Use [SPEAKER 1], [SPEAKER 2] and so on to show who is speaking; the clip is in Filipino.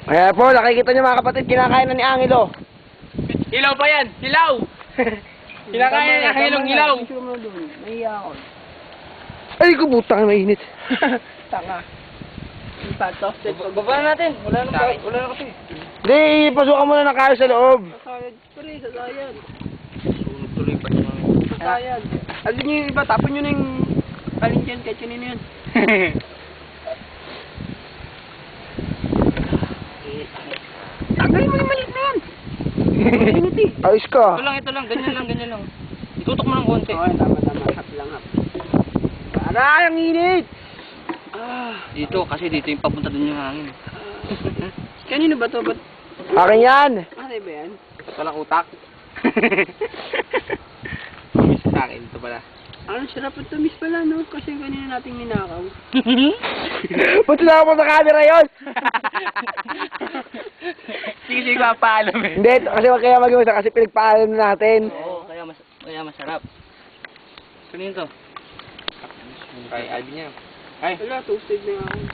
[SPEAKER 1] Kaya po, nakikita niyo mga kapatid, kinakain na ni Angelo.
[SPEAKER 2] Hilaw pa yan! Hilaw! Kinakain na hilong hilaw!
[SPEAKER 3] Nahiya ako.
[SPEAKER 1] Ay, kubutang mainit.
[SPEAKER 3] Tanga. Pato.
[SPEAKER 2] Baba natin! Wala na kasi.
[SPEAKER 1] Hindi, pasukan mo na ng kayo sa loob.
[SPEAKER 3] Sasayad. Pare, sasayad.
[SPEAKER 2] Sunog tuloy pa naman.
[SPEAKER 3] Sasayad. Alin nyo yung iba, tapon nyo na yung alin dyan, kahit kanino yan. Tanggalin mo yung maliit na yan. Init eh.
[SPEAKER 1] Ayos ka.
[SPEAKER 2] Ito lang, ganyan lang. Itutok mo ng konti.
[SPEAKER 3] Okay, tama. Hap lang, hap. Aray, ang init!
[SPEAKER 2] Dito, kasi dito yung papunta dun yung hangin.
[SPEAKER 3] Kanino ba to? Ba't?
[SPEAKER 1] Akin yan.
[SPEAKER 3] Ano ba yan?
[SPEAKER 2] Walang utak. Miss sa akin, ito pala.
[SPEAKER 3] Ano, sarap at tamis pala, no? Kasi kanina nating ninakaw.
[SPEAKER 1] Punta na ako sa camera yun.
[SPEAKER 2] Sige, papaalam eh.
[SPEAKER 1] Hindi, kasi wag kaya mag-iwasa kasi pinagpaalam na natin.
[SPEAKER 2] Oo, kaya masarap. Kanino to? Kay Alvin niya. Ay,
[SPEAKER 3] Wala, toasted na ako.